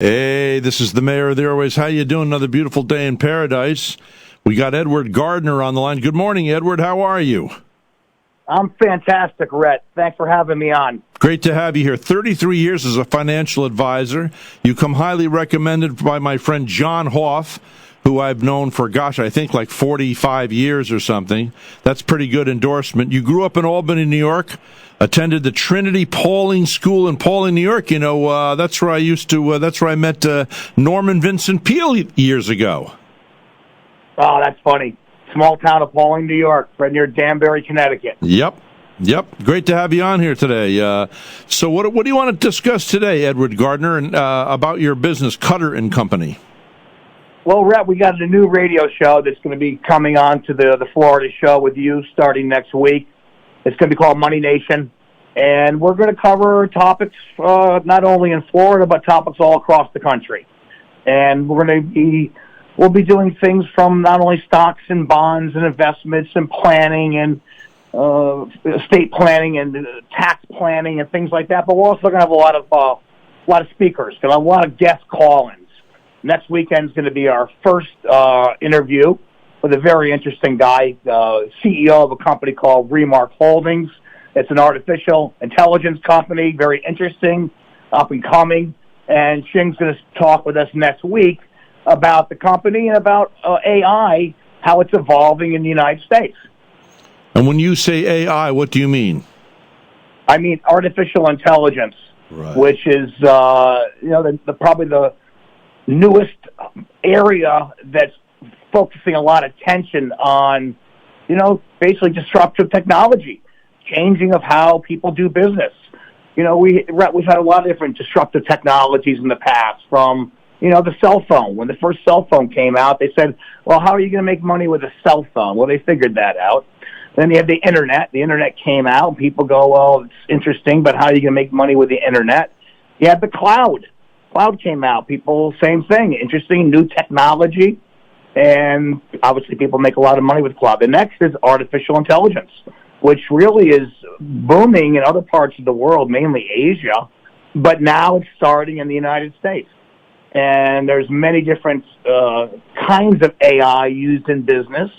Hey, this is the mayor of the airways. How you doing? Another beautiful day in paradise. We got Ed Gardner on the line. Good morning, Edward. How are you? I'm fantastic, Rhett. Thanks for having me on. Great to have you here. 33 years as a financial advisor. You come highly recommended by my friend John Hoff, who I've known for, I think like 45 years or something. That's pretty good endorsement. You grew up in Albany, New York, attended the Trinity Pauling School in Pauling, New York. You know, that's where I met Norman Vincent Peale years ago. Oh, that's funny. Small town of Pauling, New York, right near Danbury, Connecticut. Yep. Great to have you on here today. So what do you want to discuss today, Edward Gardner, and about your business, Cutter and Company? Well, Rhett, we got a new radio show that's going to be coming on to the Florida show with you starting next week. It's going to be called Money Nation, and we're going to cover topics not only in Florida, but topics all across the country. And we'll be doing things from not only stocks and bonds and investments and planning and estate planning and tax planning and things like that, but we're also going to have a lot of speakers, going to have a lot of guest call-ins. Next weekend is going to be our first interview with a very interesting guy, CEO of a company called Remark Holdings. It's an artificial intelligence company, very interesting, up and coming. And Shing's going to talk with us next week about the company and about AI, how it's evolving in the United States. And when you say AI, what do you mean? I mean artificial intelligence, right, which is probably the newest area that's focusing a lot of attention on, basically disruptive technology, changing of how people do business. We've had a lot of different disruptive technologies in the past, from, the cell phone. When the first cell phone came out, they said, well, how are you going to make money with a cell phone? Well, they figured that out. Then you have the Internet. The Internet came out, and people go, well, it's interesting, but how are you going to make money with the Internet? You have the cloud. Cloud came out. People, same thing. Interesting, new technology. And obviously people make a lot of money with cloud. The next is artificial intelligence, which really is booming in other parts of the world, mainly Asia, but now it's starting in the United States. And there's many different kinds of AI used in business,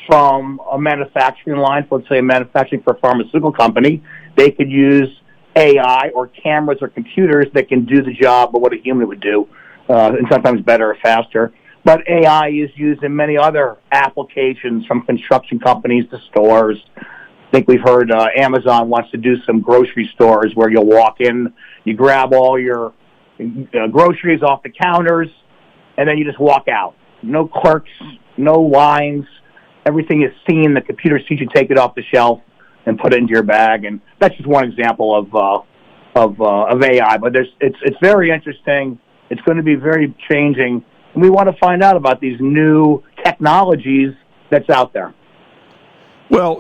from a manufacturing line, let's say manufacturing for a pharmaceutical company. They could use AI or cameras or computers that can do the job of what a human would do, and sometimes better or faster. But AI is used in many other applications, from construction companies to stores. I think we've heard Amazon wants to do some grocery stores where you'll walk in, you grab all your groceries off the counters, and then you just walk out. No clerks, no lines. Everything is seen. The computer sees you take it off the shelf and put it into your bag. And that's just one example of AI. But it's very interesting. It's going to be very changing. And we want to find out about these new technologies that's out there. Well,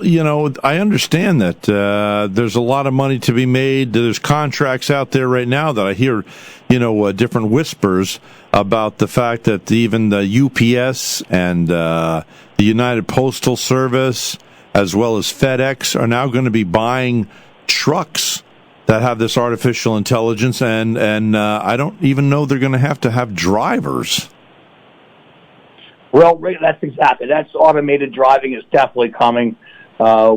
I understand that there's a lot of money to be made. There's contracts out there right now that I hear, different whispers about the fact that even the UPS and the United Postal Service, as well as FedEx, are now going to be buying trucks that have this artificial intelligence, and I don't even know they're going to have drivers. Well, that's automated driving is definitely coming.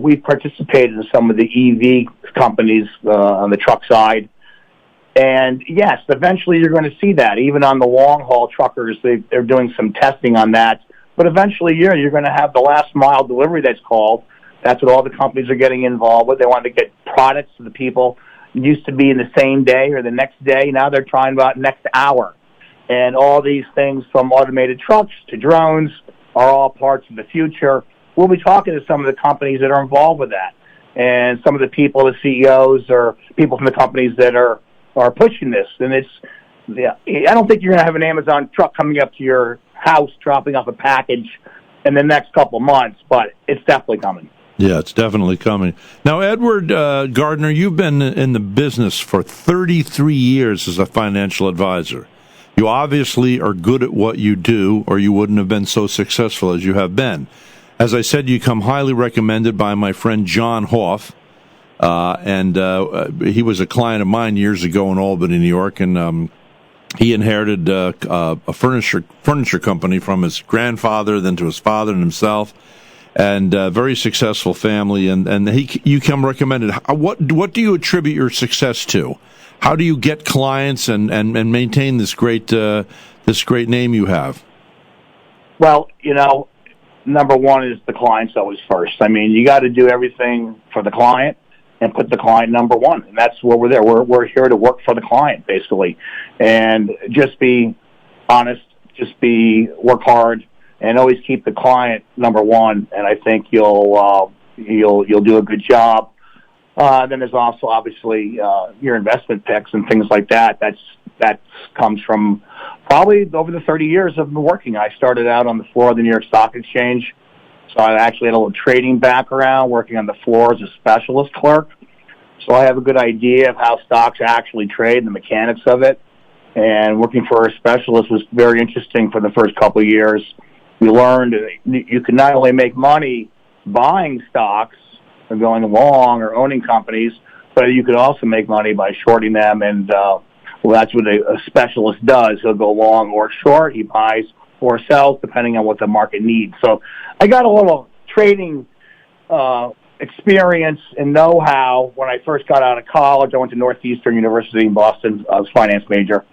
We've participated in some of the EV companies on the truck side. And yes, eventually you're going to see that. Even on the long-haul truckers, they're doing some testing on that. But eventually, you're going to have the last-mile delivery that's called. That's what all the companies are getting involved with. They want to get products to the people. It used to be in the same day or the next day. Now they're trying about next hour. And all these things, from automated trucks to drones, are all parts of the future. We'll be talking to some of the companies that are involved with that, and some of the people, the CEOs, or people from the companies that are pushing this. And I don't think you're going to have an Amazon truck coming up to your house dropping off a package in the next couple of months, but it's definitely coming. Yeah, it's definitely coming. Now, Edward Gardner, you've been in the business for 33 years as a financial advisor. You obviously are good at what you do, or you wouldn't have been so successful as you have been. As I said, you come highly recommended by my friend John Hoff, and he was a client of mine years ago in Albany, New York, and he inherited a furniture company from his grandfather, then to his father and himself, and very successful family. And you come recommended. What do you attribute your success to? How do you get clients and maintain this great name you have? Well, number one is the client's always first. I mean, you got to do everything for the client and put the client number one. And that's what we're there. We're here to work for the client, basically. And just be honest, work hard, and always keep the client number one. And I think you'll do a good job. Then there's also obviously your investment picks and things like that. That comes from probably over the 30 years I've been working. I started out on the floor of the New York Stock Exchange, so I actually had a little trading background, working on the floor as a specialist clerk. So I have a good idea of how stocks actually trade and the mechanics of it. And working for a specialist was very interesting for the first couple of years. We learned you can not only make money buying stocks or going along or owning companies, but you could also make money by shorting them. And that's what a specialist does. He'll go long or short. He buys or sells depending on what the market needs. So I got a little trading experience and know-how when I first got out of college. I went to Northeastern University in Boston. I was a finance major.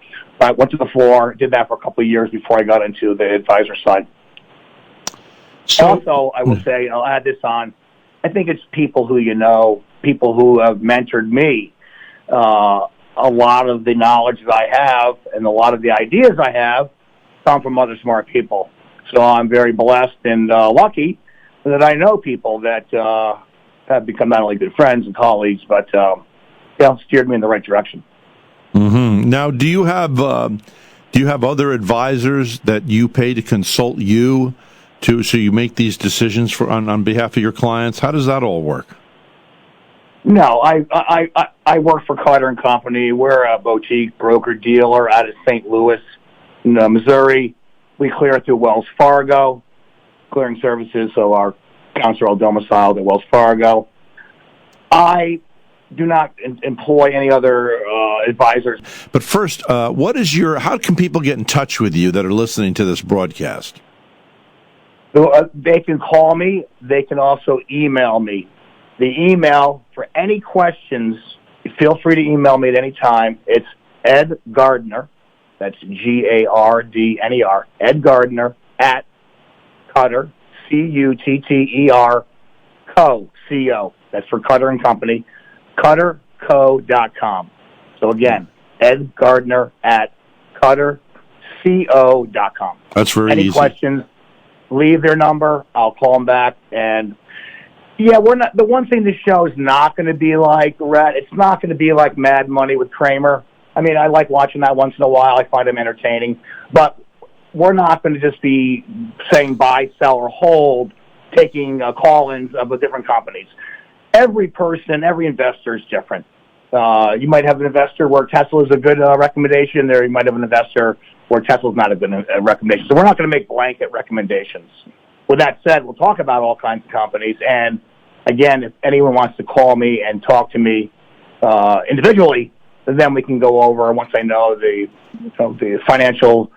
I went to the floor, did that for a couple of years before I got into the advisor side. So, also, I will say, I'll add this on, I think it's people who people who have mentored me. A lot of the knowledge that I have and a lot of the ideas I have come from other smart people. So I'm very blessed and lucky that I know people that have become not only good friends and colleagues, but steered me in the right direction. Mm-hmm. Now, do you have other advisors that you pay to consult you so you make these decisions on behalf of your clients? How does that all work? No, I work for Cutter Company. We're a boutique broker dealer out of St. Louis, Missouri. We clear through Wells Fargo clearing services, so our accounts are all domiciled at Wells Fargo. I do not employ any other advisors. But first, how can people get in touch with you that are listening to this broadcast? So, they can call me. They can also email me. The email, for any questions, feel free to email me at any time. It's Ed Gardner, that's Gardner, Ed Gardner, at Cutter, Cutter, Co. That's for Cutter & Company, CutterCo.com. So again, Ed Gardner at CutterCo.com. That's very easy. Any questions, leave their number. I'll call them back. And we're not. The one thing this show is not going to be like, Rhett, it's not going to be like Mad Money with Kramer. I mean, I like watching that once in a while. I find them entertaining. But we're not going to just be saying buy, sell, or hold, taking call-ins of the different companies. Every person, every investor is different. You might have an investor where Tesla is a good recommendation. There, you might have an investor where Tesla is not a good recommendation. So we're not going to make blanket recommendations. With that said, we'll talk about all kinds of companies. And again, if anyone wants to call me and talk to me individually, then we can go over. Once I know the financial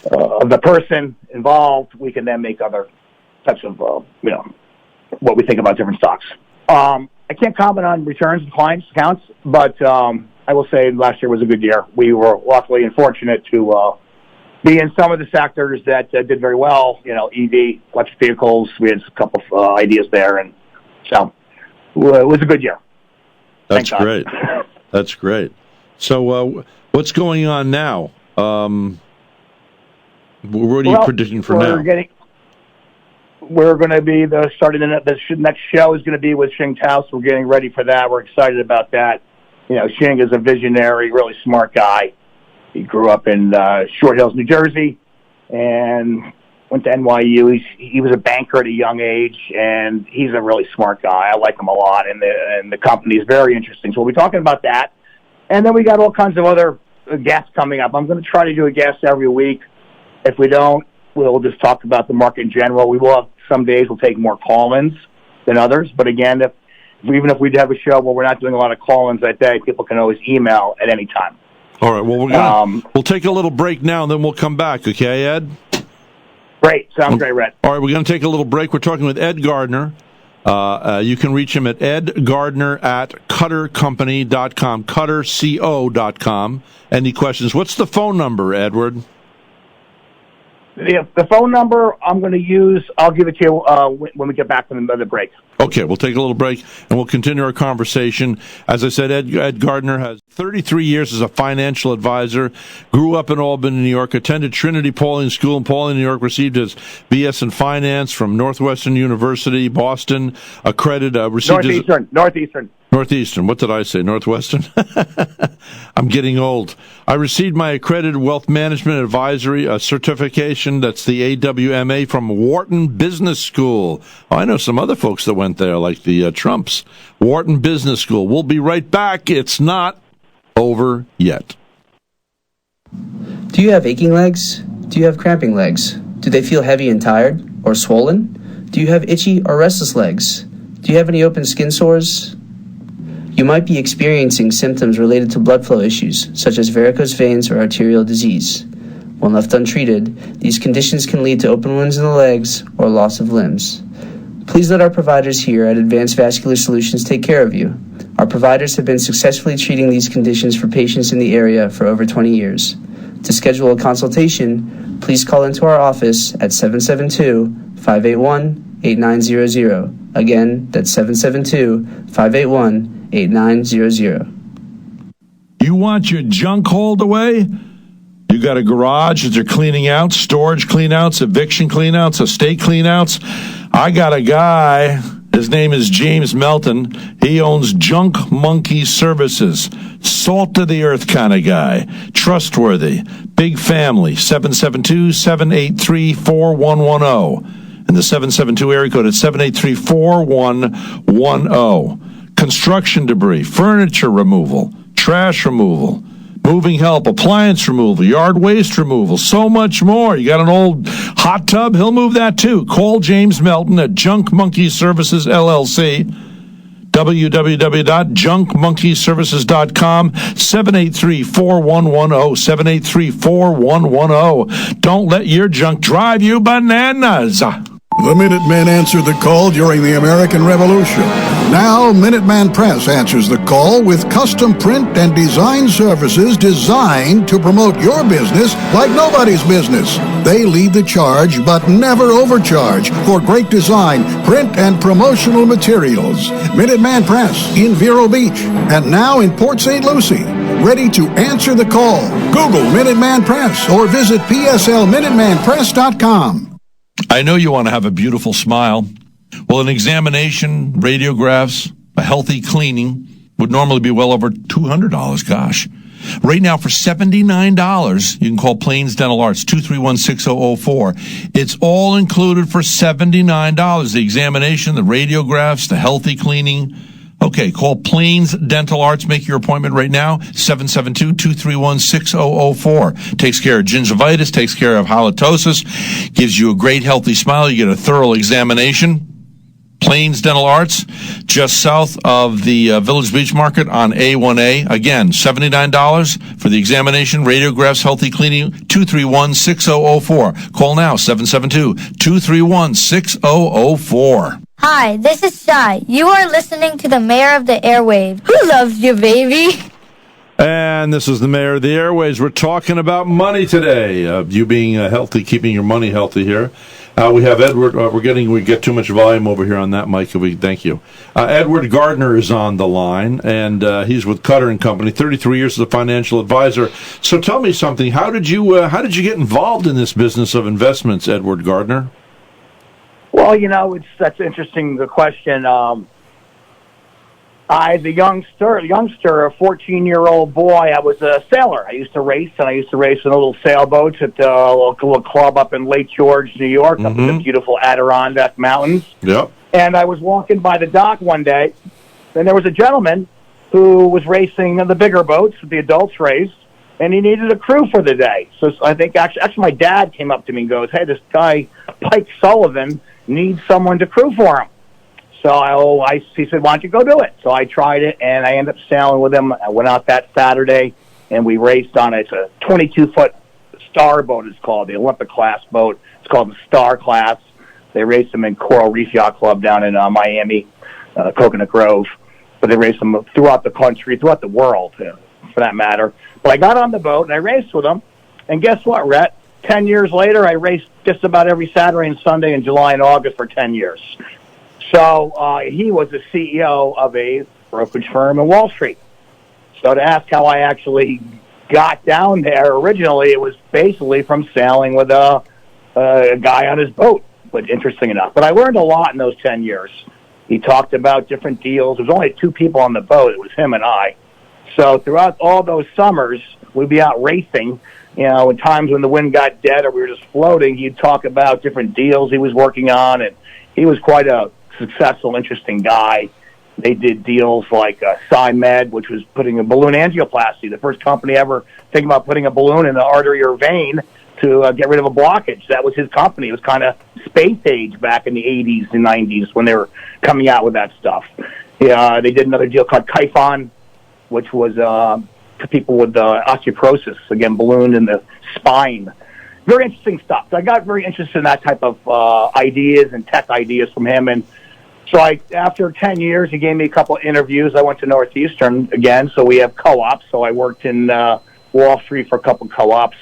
of the person involved, we can then make other types of what we think about different stocks. I can't comment on returns of clients' accounts, but I will say last year was a good year. We were luckily and fortunate to be in some of the sectors that did very well. EV, electric vehicles. We had a couple of ideas there, and so it was a good year. That's great. That's great. So what's going on now? What are you predicting for now? We're going to be starting the next show is going to be with Shing Tao, so we're getting ready for that. We're excited about that. Shing is a visionary, really smart guy. He grew up in Short Hills, New Jersey, and went to NYU. He was a banker at a young age, and he's a really smart guy. I like him a lot, and the company is very interesting. So we'll be talking about that. And then we got all kinds of other guests coming up. I'm going to try to do a guest every week. If we don't, we'll just talk about the market in general. We will have some days we'll take more call-ins than others. But again, even if we have a show where we're not doing a lot of call-ins that day, people can always email at any time. All right. Well, we'll take a little break now, and then we'll come back. Okay, Ed? Great. Sounds great, Rhett. All right, we're going to take a little break. We're talking with Ed Gardner. You can reach him at Ed Gardner at cuttercompany.com, cutterco.com. Any questions? What's the phone number, Edward? The phone number I'm going to use, I'll give it to you when we get back from the break. Okay, we'll take a little break, and we'll continue our conversation. As I said, Ed Gardner has 33 years as a financial advisor, grew up in Albany, New York, attended Trinity Pauling School in Pauling, New York, received his B.S. in Finance from Northwestern University, Boston, received Northeastern. What did I say? Northwestern? I'm getting old. I received my accredited wealth management advisory certification. That's the AWMA from Wharton Business School. Oh, I know some other folks that went there, like the Trumps. Wharton Business School. We'll be right back. It's not over yet. Do you have aching legs? Do you have cramping legs? Do they feel heavy and tired or swollen? Do you have itchy or restless legs? Do you have any open skin sores? You might be experiencing symptoms related to blood flow issues, such as varicose veins or arterial disease. When left untreated, these conditions can lead to open wounds in the legs or loss of limbs. Please let our providers here at Advanced Vascular Solutions take care of you. Our providers have been successfully treating these conditions for patients in the area for over 20 years. To schedule a consultation, please call into our office at 772-581-8900. Again, that's 772-581-8900. You want your junk hauled away? You got a garage that you're cleaning out, storage cleanouts, eviction cleanouts, estate cleanouts. I got a guy, his name is James Melton. He owns Junk Monkey Services. Salt to the earth kind of guy. Trustworthy. Big family. 772-783-4110. And the 772 area code is 783-4110. Construction debris, furniture removal, trash removal, moving help, appliance removal, yard waste removal, so much more. You got an old hot tub? He'll move that too. Call James Melton at Junk Monkey Services, LLC. www.junkmonkeyservices.com, 783-4110, 783-4110. Don't let your junk drive you bananas. The Minutemen answered the call during the American Revolution. Now, Minuteman Press answers the call with custom print and design services designed to promote your business like nobody's business. They lead the charge, but never overcharge for great design, print, and promotional materials. Minuteman Press in Vero Beach and now in Port St. Lucie. Ready to answer the call. Google Minuteman Press or visit pslminutemanpress.com. I know you want to have a beautiful smile. Well, an examination, radiographs, a healthy cleaning would normally be well over $200. Gosh. Right now, for $79, you can call Plains Dental Arts, 231-6004. It's all included for $79. The examination, the radiographs, the healthy cleaning. Okay, call Plains Dental Arts. Make your appointment right now, 772-231-6004. Takes care of gingivitis, takes care of halitosis, gives you a great healthy smile. You get a thorough examination. Plains Dental Arts, just south of the Village Beach Market on A1A. Again, $79 for the examination, radiographs, healthy cleaning, 231-6004. Call now, 772-231-6004. Hi, this is Shai. You are listening to the Mayor of the Airwaves. Who loves you, baby? And this is the Mayor of the Airwaves. We're talking about money today. You being healthy, keeping your money healthy here. We have Edward. We get too much volume over here on that mic. Thank you. Edward Gardner is on the line, and he's with Cutter Company. 33 years as a financial advisor. So tell me something. How did you get involved in this business of investments, Edward Gardner? Well, that's interesting, the question. I, the youngster, a 14-year-old boy, I was a sailor. I used to race in little sailboats at the little club up in Lake George, New York, up in the beautiful Adirondack Mountains. Yep. And I was walking by the dock one day, and there was a gentleman who was racing the bigger boats, the adults race, and he needed a crew for the day. So I think actually my dad came up to me and goes, "Hey, this guy, Pike Sullivan, needs someone to crew for him." So he said, "Why don't you go do it?" So I tried it, and I ended up sailing with him. I went out that Saturday, and we raced on it's a 22-foot star boat. It's called the Olympic class boat. It's called the Star class. They raced them in Coral Reef Yacht Club down in Miami, Coconut Grove. But they raced them throughout the country, throughout the world, for that matter. But I got on the boat and I raced with them. And guess what, Rhett? 10 years later, I raced just about every Saturday and Sunday in July and August for 10 years. So he was the CEO of a brokerage firm in Wall Street. So to ask how I actually got down there, originally it was basically from sailing with a guy on his boat, but interesting enough. But I learned a lot in those 10 years. He talked about different deals. There was only 2 people on the boat. It was him and I. So throughout all those summers, we'd be out racing. You know, in times when the wind got dead or we were just floating, he'd talk about different deals he was working on, and he was quite a successful, interesting guy. They did deals like SciMed, which was putting a balloon angioplasty, the first company ever thinking about putting a balloon in the artery or vein to get rid of a blockage. That was his company. It was kind of space age back in the 80s and 90s when they were coming out with that stuff. They did another deal called Kyphon, which was to people with osteoporosis, again, balloon in the spine. Very interesting stuff. So I got very interested in that type of ideas and tech ideas from him. And so after 10 years, he gave me a couple of interviews. I went to Northeastern again, so we have co-ops. So I worked in Wall Street for a couple of co-ops.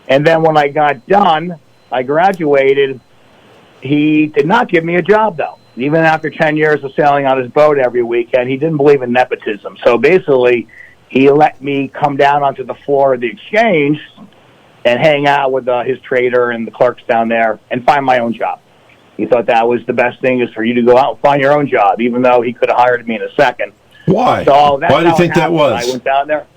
And then when I got done, I graduated. He did not give me a job, though. Even after 10 years of sailing on his boat every weekend, he didn't believe in nepotism. So basically, he let me come down onto the floor of the exchange and hang out with his trader and the clerks down there and find my own job. He thought that was the best thing, is for you to go out and find your own job, even though he could have hired me in a second. Why? So that's Why do you think that was? I went down there.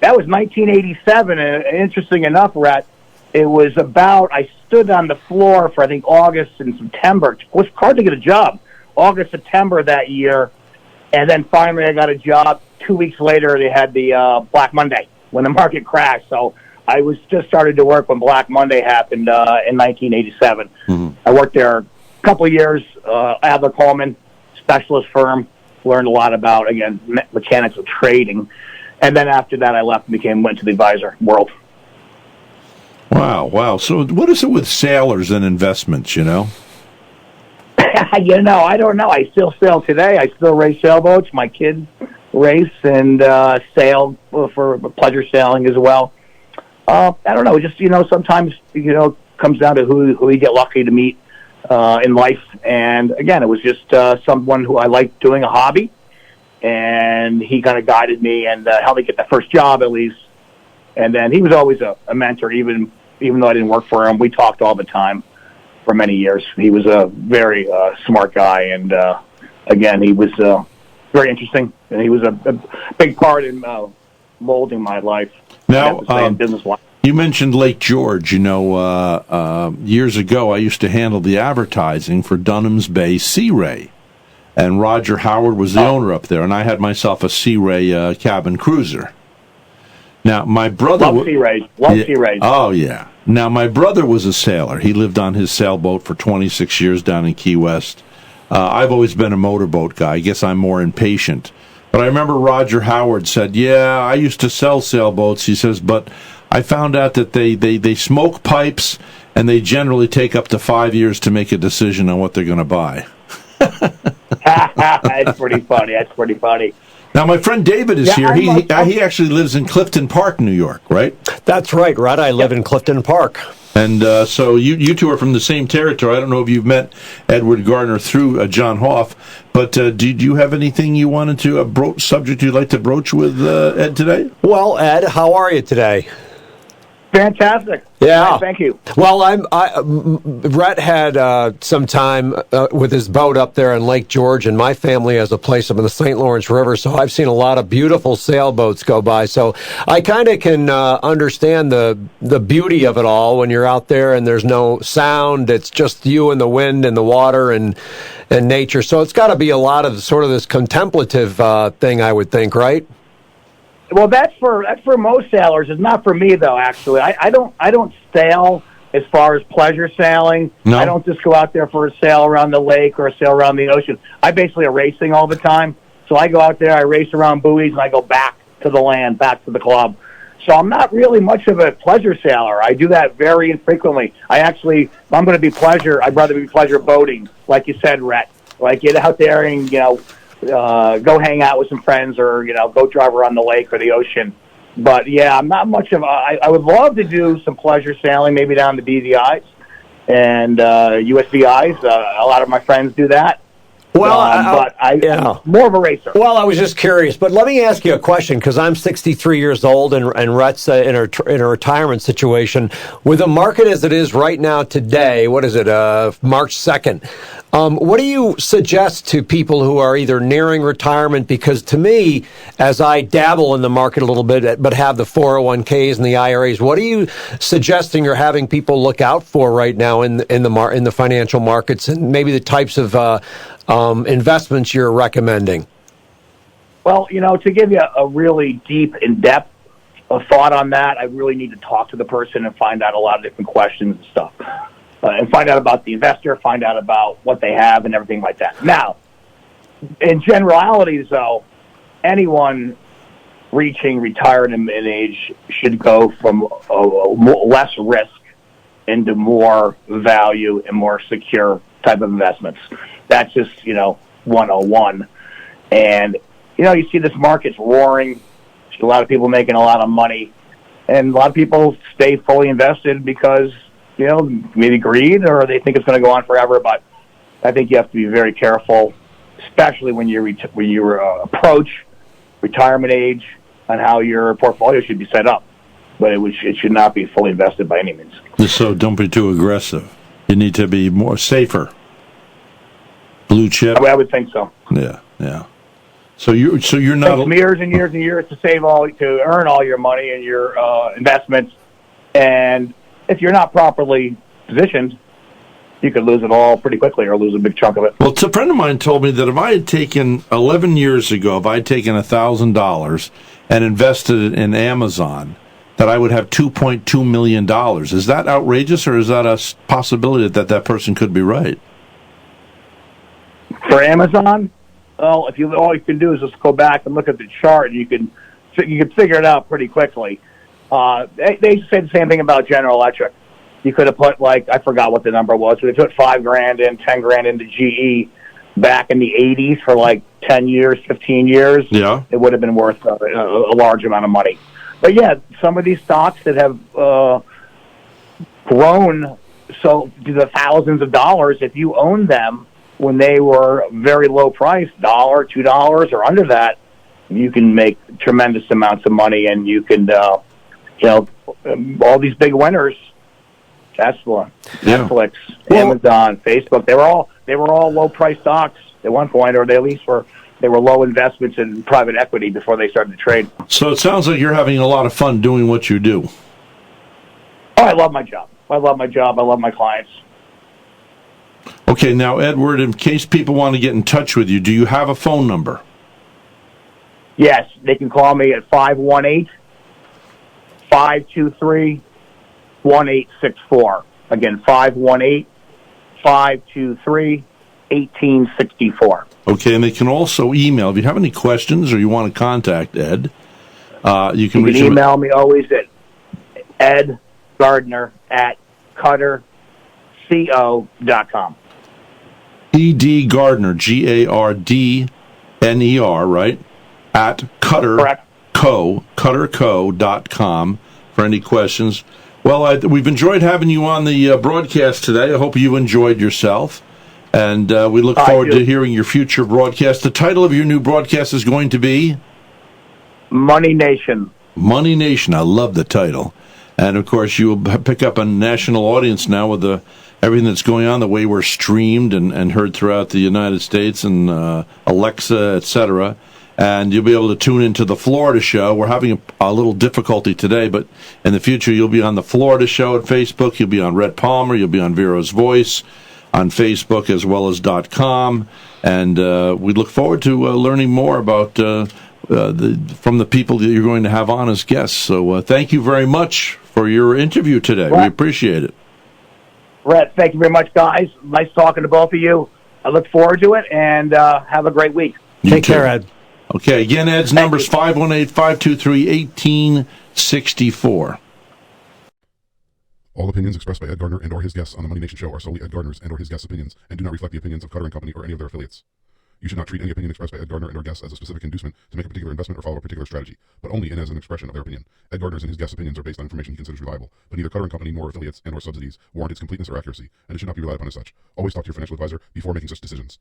That was 1987, and interesting enough, Rhett, it was about, I stood on the floor for, I think, August and September. It was hard to get a job. August, September that year, and then finally I got a job. 2 weeks later, they had the Black Monday when the market crashed. So I was just started to work when Black Monday happened in 1987. Mm-hmm. I worked there a couple of years, Adler Coleman, specialist firm. Learned a lot about, again, mechanics of trading. And then after that, I left and went to the advisor world. Wow. So what is it with sailors and investments, I don't know. I still sail today. I still race sailboats. My kids race and sail for pleasure sailing as well. I don't know. Just, sometimes, comes down to who you get lucky to meet in life. And, again, it was just someone who I liked doing a hobby. And he kind of guided me and helped me get the first job, at least. And then he was always a mentor, even though I didn't work for him. We talked all the time for many years. He was a very smart guy. And, again, he was very interesting. And he was a big part in molding my life. Now, business-wise. You mentioned Lake George. Years ago, I used to handle the advertising for Dunham's Bay Sea Ray. And Roger Howard was the owner up there, and I had myself a Sea Ray cabin cruiser. Now, my brother... Love Sea Rays. Sea Rays. Oh, yeah. Now, my brother was a sailor. He lived on his sailboat for 26 years down in Key West. I've always been a motorboat guy. I guess I'm more impatient. But I remember Roger Howard said, I used to sell sailboats. He says, but I found out that they smoke pipes, and they generally take up to 5 years to make a decision on what they're going to buy. That's pretty funny. Now, my friend David is here. He actually lives in Clifton Park, New York, right? That's right, Rhett. I live in Clifton Park. And so you two are from the same territory. I don't know if you've met Edward Gardner through John Hoff, but did you have anything you wanted to subject you'd like to broach with Ed today? Well, Ed, how are you today? Fantastic. Yeah. Thank you. Well, Rhett had some time with his boat up there in Lake George, and my family has a place up in the St. Lawrence River, so I've seen a lot of beautiful sailboats go by. So I kind of can understand the beauty of it all when you're out there and there's no sound. It's just you and the wind and the water and nature. So it's got to be a lot of sort of this contemplative thing, I would think, right? Well, that's for most sailors. It's not for me, though. Actually, I don't sail as far as pleasure sailing. No. I don't just go out there for a sail around the lake or a sail around the ocean. I basically am racing all the time. So I go out there, I race around buoys, and I go back to the land, back to the club. So I'm not really much of a pleasure sailor. I do that very infrequently. If I'm going to be pleasure, I'd rather be pleasure boating, like you said, Rhett. Like get out there and, go hang out with some friends or, go drive around the lake or the ocean. But, yeah, I'm not much of I would love to do some pleasure sailing, maybe down the BVIs and USVIs. A lot of my friends do that. Well, I'm more of a racer. Well, I was just curious, but let me ask you a question because I'm 63 years old and Rhett's in a retirement situation. With the market as it is right now today, what is it, March 2nd? What do you suggest to people who are either nearing retirement? Because to me, as I dabble in the market a little bit, but have the 401ks and the IRAs, what are you suggesting or having people look out for right now in the financial markets, and maybe the types of investments you're recommending? Well, to give you a really deep, in-depth thought on that, I really need to talk to the person and find out a lot of different questions and stuff. And find out about the investor, find out about what they have and everything like that. Now, in generalities, though, anyone reaching retirement age should go from less risk into more value and more secure type of investments. That's just, 101. And, you see this market's roaring. See a lot of people making a lot of money. And a lot of people stay fully invested because, maybe greed or they think it's going to go on forever. But I think you have to be very careful, especially when you approach retirement age and how your portfolio should be set up. But it should not be fully invested by any means. So don't be too aggressive. You need to be more safer. Blue chip. I would think so. Yeah. So you're not. It takes years and years and years to earn all your money and your investments, and if you're not properly positioned, you could lose it all pretty quickly or lose a big chunk of it. Well, a friend of mine told me that if I had taken 11 years ago, if I had taken $1,000 and invested it in Amazon, that I would have $2.2 million. Is that outrageous, or is that a possibility that person could be right? For Amazon, well, all you can do is just go back and look at the chart, and you can figure it out pretty quickly. They said the same thing about General Electric. You could have put, I forgot what the number was, but they put $5,000 in, $10,000 into GE back in the 80s for 10 years, 15 years. Yeah. It would have been worth a large amount of money. But yeah, some of these stocks that have grown to the thousands of dollars, if you own them when they were very low price, $1, $2 or under that, you can make tremendous amounts of money, and you can, all these big winners, Tesla, Netflix, Amazon, Facebook, they were all low price stocks at one point, or they at least were low investments in private equity before they started to trade. So it sounds like you're having a lot of fun doing what you do. Oh, I love my job. I love my clients. Okay, now, Edward, in case people want to get in touch with you, do you have a phone number? Yes, they can call me at 518-523-1864. Again, 518-523-1864. Okay, and they can also email. If you have any questions or you want to contact Ed, you can reach email me always at Ed Gardner at cutterco.com. E.D. Gardner, Gardner, right? At cutterco.com for any questions. Well, we've enjoyed having you on the broadcast today. I hope you enjoyed yourself. And we look forward to hearing your future broadcast. The title of your new broadcast is going to be? Money Nation. Money Nation. I love the title. And, of course, you will pick up a national audience now with everything that's going on, the way we're streamed and heard throughout the United States and Alexa, etc. And you'll be able to tune into the Florida show. We're having a little difficulty today, but in the future you'll be on the Florida show at Facebook. You'll be on Rhett Palmer. You'll be on Vero's Voice on Facebook as well as .com. And we look forward to learning more about from the people that you're going to have on as guests. So thank you very much for your interview today. We appreciate it. Rhett, thank you very much, guys. Nice talking to both of you. I look forward to it, and have a great week. Take care, Ed. Okay, again, Ed's number is 518-523-1864. All opinions expressed by Ed Gardner and or his guests on the Money Nation Show are solely Ed Gardner's and or his guests' opinions and do not reflect the opinions of Cutter Company or any of their affiliates. You should not treat any opinion expressed by Ed Gardner and or guests as a specific inducement to make a particular investment or follow a particular strategy, but only in as an expression of their opinion. Ed Gardner's and his guests' opinions are based on information he considers reliable, but neither Cutter Company nor affiliates and or subsidies warrant its completeness or accuracy, and it should not be relied upon as such. Always talk to your financial advisor before making such decisions.